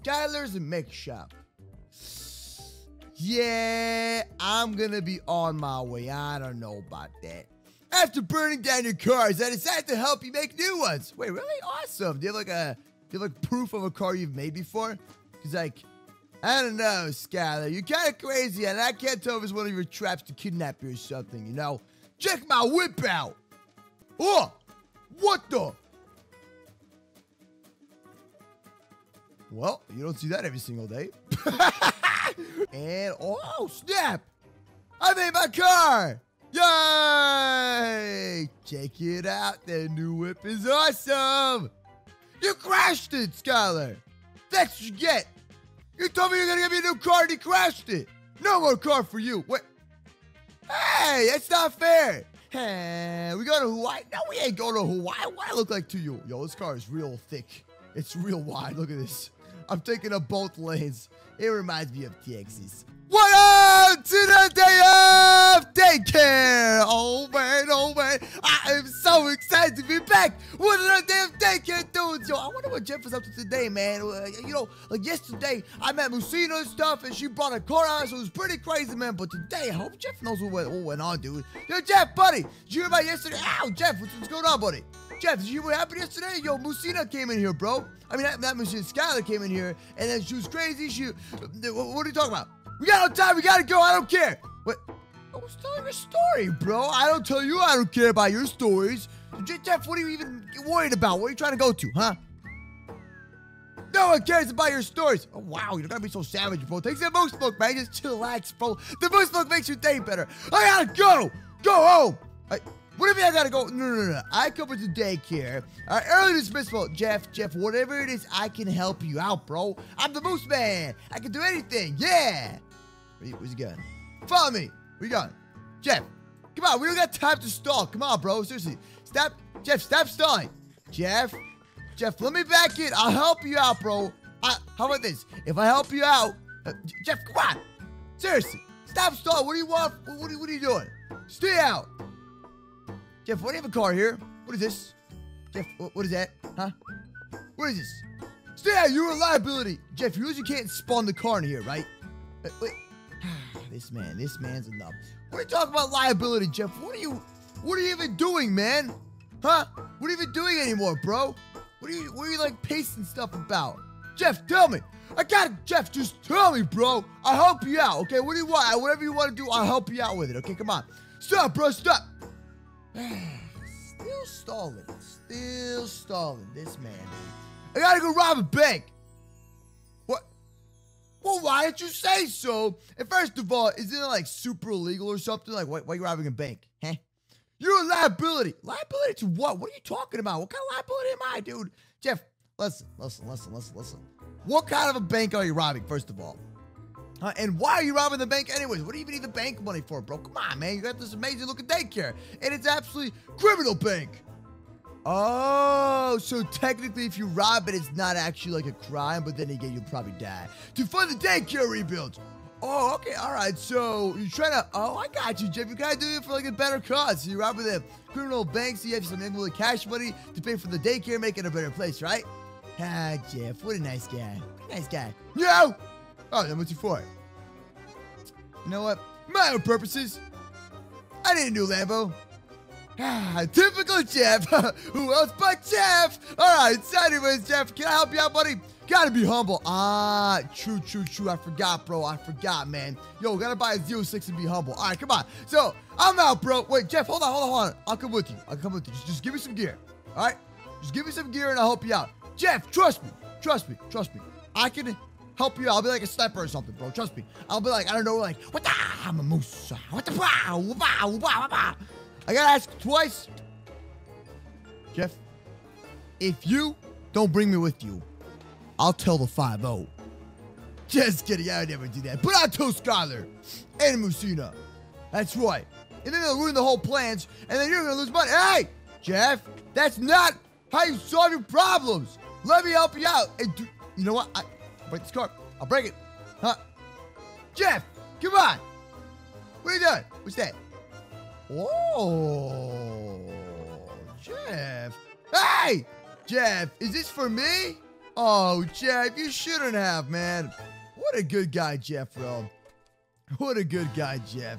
Skylar's mech shop. Yeah, I'm gonna be on my way. I don't know about that. After burning down your cars, I decided to help you make new ones. Wait, really? Awesome. Do you have like proof of a car you've made before? Cause like, I don't know, Skylar. You're kind of crazy, and I can't tell if it's one of your traps to kidnap you or something. You know? Check my whip out. Oh, what the? Well, you don't see that every single day. And, oh, snap! I made my car! Yay! Check it out. The new whip is awesome! You crashed it, Skylar! That's what you get! You told me you were gonna give me a new car and you crashed it! No more car for you! What? Hey, that's not fair! Hey, we going to Hawaii? No, we ain't going to Hawaii. What do I look like to you? Yo, this car is real thick. It's real wide. Look at this. I'm taking up both lanes. It reminds me of Texas. What up to the day of Daycare? Oh man, I am so excited to be back. What are the day of Daycare doing? Yo, I wonder what Jeff was up to today, man. You know, like yesterday, I met Moosina and stuff, and she brought a car out, so it was pretty crazy, man. But today, I hope Jeff knows what went on, dude. Yo, Jeff, buddy, did you hear about yesterday? Ow, Jeff, what's going on, buddy? Jeff, did you hear what happened yesterday? Yo, Moosina came in here, bro. I mean, not Moosina, Skylar came in here, and then she was crazy. What are you talking about? We got no time. We gotta go. I don't care. What? I was telling your story, bro. I don't tell you. I don't care about your stories. Jeff, what are you even worried about? Where are you trying to go to, huh? No one cares about your stories. Oh, wow. You don't gotta be so savage, bro. Take some moose milk, man. Just chillax, bro. The moose milk makes your day better. I gotta go. Go home. What if I gotta go? No. I come into Daycare. Early dismissal. Jeff, whatever it is, I can help you out, bro. I'm the moose man. I can do anything. Yeah. Where's he going? Follow me. Where you going? Jeff, come on. We don't got time to stall. Come on, bro. Seriously. Stop. Jeff, stop stalling. Jeff, let me back in. I'll help you out, bro. How about this? If I help you out, Jeff, come on. Seriously. Stop stalling. What do you want? What are you doing? Stay out. Jeff, why do you have a car here? What is this? Jeff, what is that? Huh? What is this? Stay out, you're a liability. Jeff, you usually can't spawn the car in here, right? Wait. This man's enough. What are you talking about liability, Jeff? What are you even doing, man? Huh? What are you even doing anymore, bro? What are you like pasting stuff about? Jeff, tell me. Jeff, just tell me, bro. I'll help you out, okay? What do you want? Whatever you want to do, I'll help you out with it, okay? Come on. Stop, bro, stop. Still stalling, this man. I gotta go rob a bank. What? Well, why didn't you say so? And first of all, isn't it like super illegal or something? Like, why are you robbing a bank? Huh? You're a liability. Liability to what? What are you talking about? What kind of liability am I, dude? Jeff, listen. What kind of a bank are you robbing, first of all? And why are you robbing the bank anyways? What do you even need the bank money for, bro? Come on, man. You got this amazing looking daycare. And it's absolutely criminal bank. Oh, so technically if you rob it, it's not actually like a crime, but then again, you'll probably die. To fund the daycare rebuild. Oh, okay. All right. So you're trying to, I got you, Jeff. You gotta do it for like a better cause. So you're robbing the criminal bank, so you have some little cash money to pay for the daycare, make it a better place, right? Ah, Jeff, what a nice guy. No! Oh, then what's it for? You know what? My own purposes. I need a new Lambo. Typical Jeff. Who else but Jeff? Alright, so anyways, Jeff, can I help you out, buddy? Gotta be humble. True. I forgot, bro. Man. Yo, gotta buy a 06 and be humble. Alright, come on. So, I'm out, bro. Wait, Jeff, hold on. I'll come with you. Just give me some gear. Alright? Just give me some gear and I'll help you out. Jeff, trust me. I can help you out. I'll be like a sniper or something, bro. Trust me. I'll be like, I don't know, like, what the? I'm a moose. What the? I gotta ask twice. Jeff, if you don't bring me with you, I'll tell the 5-0. Just kidding. I would never do that. But I'll tell Skylar and Moosina. That's right. And then they'll ruin the whole plans, and then you're gonna lose money. Hey, Jeff, that's not how you solve your problems. Let me help you out. And you know what? I'll break this car. I'll break it. Huh? Jeff, come on. What are you doing? What's that? Oh, Jeff. Hey, Jeff, is this for me? Oh, Jeff, you shouldn't have, man. What a good guy, Jeff, bro. What a good guy, Jeff.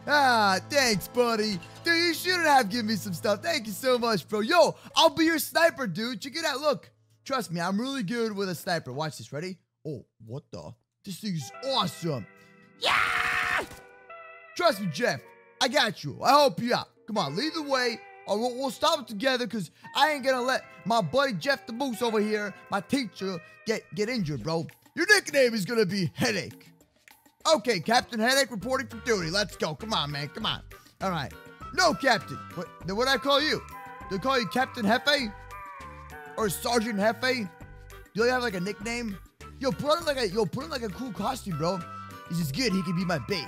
Ah, thanks, buddy. Dude, you shouldn't have given me some stuff. Thank you so much, bro. Yo, I'll be your sniper, dude. Check it out. Look. Trust me, I'm really good with a sniper. Watch this. Ready? Oh, what the? This thing's awesome. Yeah! Trust me, Jeff. I got you. I'll help you out. Come on, lead the way. Or we'll stop it together because I ain't gonna let my buddy Jeff the Moose over here, my teacher, get injured, bro. Your nickname is gonna be Headache. Okay, Captain Headache reporting for duty. Let's go. Come on, man. Come on. All right. No, Captain. Then what do I call you? Do I call you Captain Hefe? Or Sergeant Hefe? Do you have like a nickname? Yo, put on like a cool costume, bro. This is good. He can be my bait.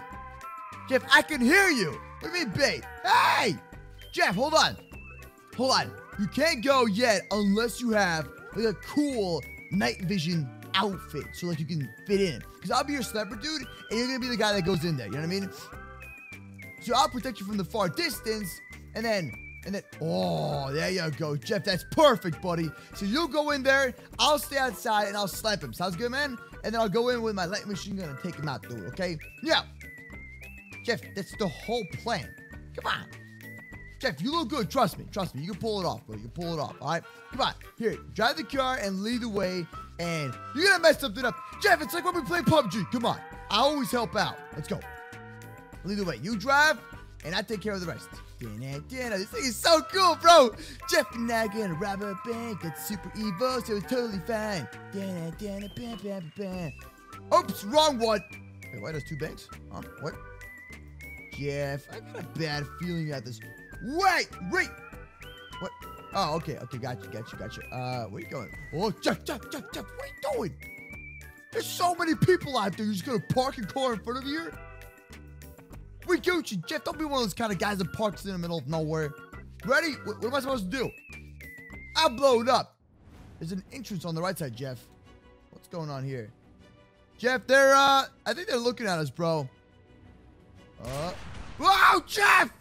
Jeff, I can hear you. What do you mean bait? Hey! Jeff, hold on. Hold on. You can't go yet unless you have like a cool night vision outfit so like you can fit in. Because I'll be your sniper, dude, and you're gonna be the guy that goes in there. You know what I mean? So I'll protect you from the far distance, and then, oh, there you go, Jeff. That's perfect, buddy. So you'll go in there, I'll stay outside, and I'll snipe him. Sounds good, man? And then I'll go in with my light machine gun and take him out, dude. Okay? Yeah. Jeff, that's the whole plan. Come on. Jeff, you look good. Trust me. Trust me. You can pull it off, bro. You can pull it off. All right? Come on. Here, drive the car and lead the way. And you're going to mess something up. Jeff, it's like when we play PUBG. Come on. I always help out. Let's go. Lead the way. You drive, and I take care of the rest. This thing is so cool, bro. Jeff and I gonna rob a bank. That's super evil, so it's totally fine. Oops, wrong one. Wait, why there's two banks? Huh? What? Jeff, I got a bad feeling you had this. Wait! What? Oh, okay, gotcha. Where are you going? Oh, Jeff, what are you doing? There's so many people out there. You're just gonna park your car in front of you? We Gucci, Jeff, don't be one of those kind of guys that parks in the middle of nowhere. Ready? What am I supposed to do? I'll blow it up. There's an entrance on the right side, Jeff. What's going on here? Jeff, I think they're looking at us, bro. Whoa, Jeff!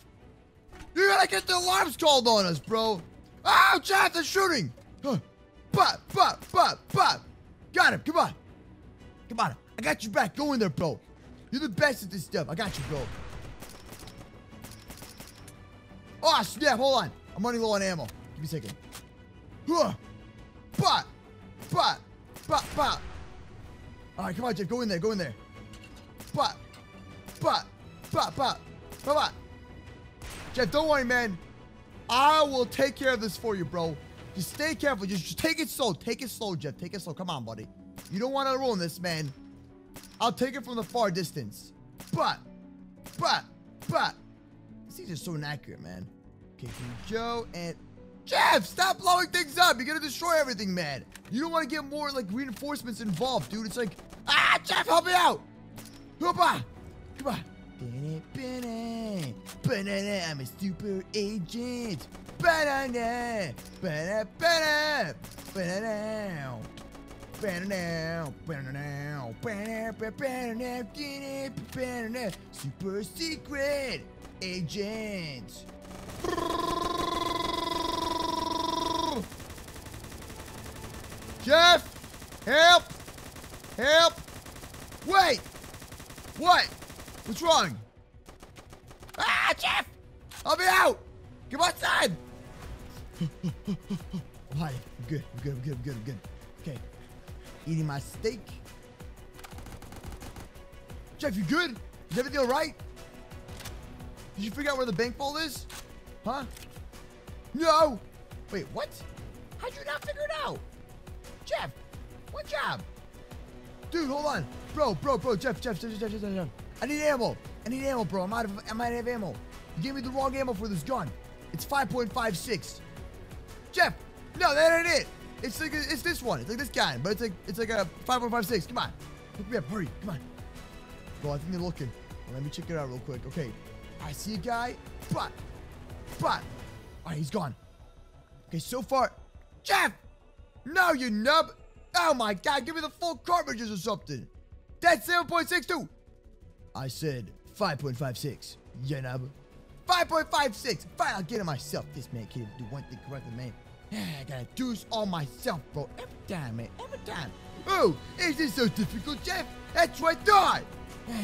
You gotta get the alarms called on us, bro. Oh, Jeff, they're shooting. Got him, come on. I got you back. Go in there, bro. You're the best at this stuff. I got you, bro. Oh, snap. Hold on. I'm running low on ammo. Give me a second. All right, come on, Jeff. Go in there. Jeff, don't worry, man. I will take care of this for you, bro. Just stay careful. Just take it slow. Take it slow, Jeff. Take it slow. Come on, buddy. You don't want to ruin this, man. I'll take it from the far distance. These things are so inaccurate, man. Okay, here we go. And Jeff, stop blowing things up. You're gonna destroy everything, man. You don't want to get more like reinforcements involved, dude. It's like, Jeff, help me out. Come on. I'm a super agent. Super secret agent. Jeff, help! Wait! What? What's wrong? Jeff! Help me out! Come outside! Hi, I'm good. Okay. Eating my steak. Jeff, you good? Is everything alright? Did you figure out where the bank vault is? Huh? No! Wait, what? How'd you not figure it out? Jeff, what job? Dude, hold on. Bro, Jeff. I need ammo, bro. I might have ammo. You gave me the wrong ammo for this gun. It's 5.56. Jeff, no, that ain't it. It's this one. It's like this guy, but it's like a 5.56. Come on. Hook me up. Hurry. Come on. Bro, I think they're looking. Well, let me check it out real quick. Okay. I see a guy. But. All right, he's gone. Okay, so far. Jeff! No, you nub. Oh, my God. Give me the full cartridges or something. That's 7.62. I said 5.56. You nub. 5.56. Fine, I'll get it myself. This man can't do one thing correctly, man. I gotta do this all myself, bro. Every time, man. Every time. Oh, is this so difficult, Jeff? That's what I thought. Okay,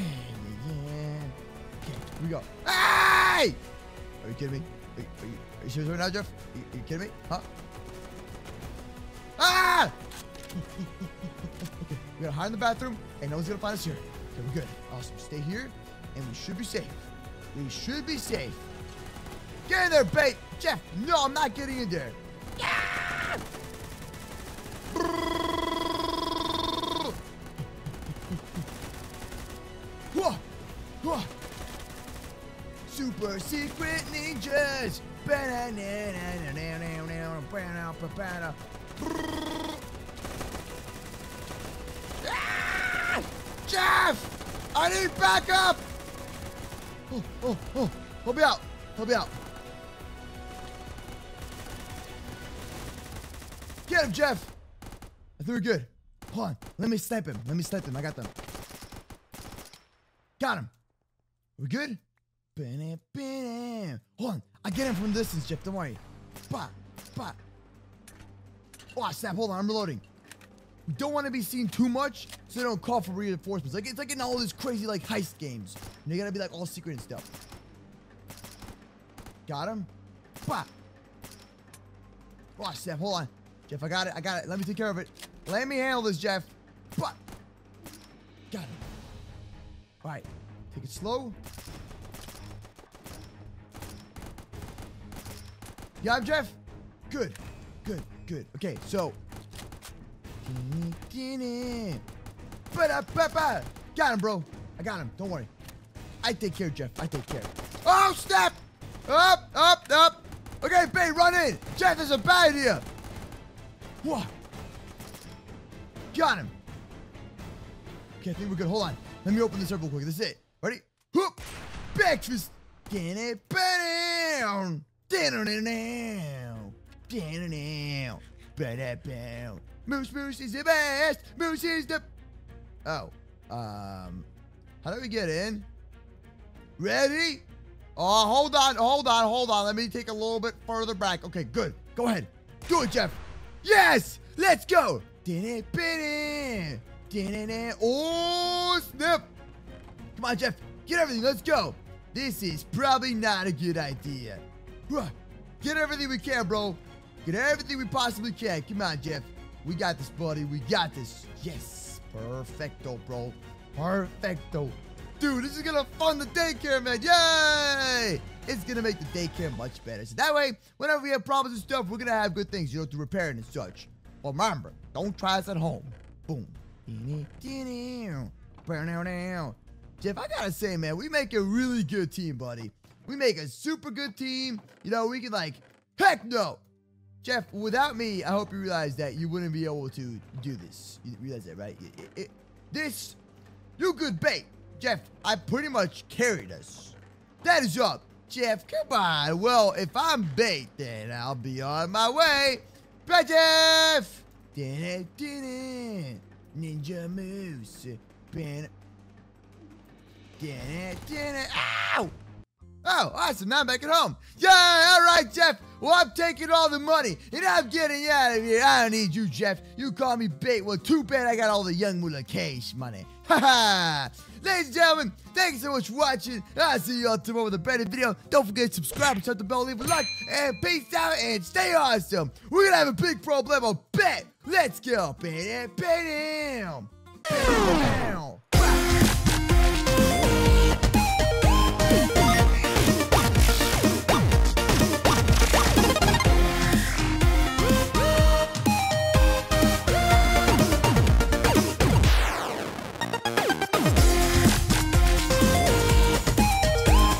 here we go. Hey! Are you kidding me? Are you serious right now, Jeff? Are you kidding me? Huh? Ah! Okay, we gotta hide in the bathroom, and no one's gonna find us here. Okay, we're good. Awesome. Stay here, and we should be safe. We should be safe. Get in there, bait! Jeff, no, I'm not getting in there. Yeah! Whoa! Whoa! Super secret ninjas! Ah! Jeff! I need backup! Oh, help me out. Help me out. Get him, Jeff. I think we're good. Hold on. Let me snipe him. I got them. Got him. We good? Hold on. I get him from distance, Jeff. Don't worry. Bah. Oh, snap. Hold on. I'm reloading. We don't want to be seen too much, so they don't call for reinforcements. Like, it's like in all these crazy, like, heist games. And they gotta be, like, all secret and stuff. Got him. Bah. Oh, snap. Hold on. Jeff, I got it. Let me take care of it. Let me handle this, Jeff. Bah. Got him. All right. Take it slow. Got him, Jeff? Good. Okay, so. Got him, bro. I got him. Don't worry. I take care, Jeff. I take care. Oh, snap! Up. Okay, Bay, run in. Jeff, this is a bad idea. Whoa. Got him. Okay, I think we're good. Hold on. Let me open this up real quick. This is it. Ready? Whoop. Breakfast. Down. Moose is the best. Moose is the... Oh. How do we get in? Ready? Oh, hold on. Let me take a little bit further back. Okay, good. Go ahead. Do it, Jeff. Yes! Let's go. Oh, snap. Come on, Jeff. Get everything. Let's go. This is probably not a good idea. Get everything we can, bro. Get everything we possibly can. Come on, Jeff. We got this, buddy. We got this. Yes. Perfecto, bro. Perfecto. Dude, this is going to fund the daycare, man. Yay! It's going to make the daycare much better. So that way, whenever we have problems and stuff, we're going to have good things, you know, to repair it and such. But remember, don't try this at home. Boom. Jeff, I got to say, man, we make a really good team, buddy. We make a super good team. You know, we can like, heck no. Jeff, without me, I hope you realize that you wouldn't be able to do this. You realize that, right? You good bait. Jeff, I pretty much carried us. That is up. Jeff, come on. Well, if I'm bait, then I'll be on my way. Bye, Jeff. Ninja moose. Ow! Oh, awesome. Now I'm back at home. Yeah, all right, Jeff. Well, I'm taking all the money, and I'm getting out of here. I don't need you, Jeff. You call me bait. Well, too bad I got all the young Moolah cash money. Ha-ha! Ladies and gentlemen, thank you so much for watching. I'll see you all tomorrow with a better video. Don't forget to subscribe and touch the bell, leave a like, and peace out, and stay awesome. We're going to have a big problem, I'll bet. Let's go. Bam.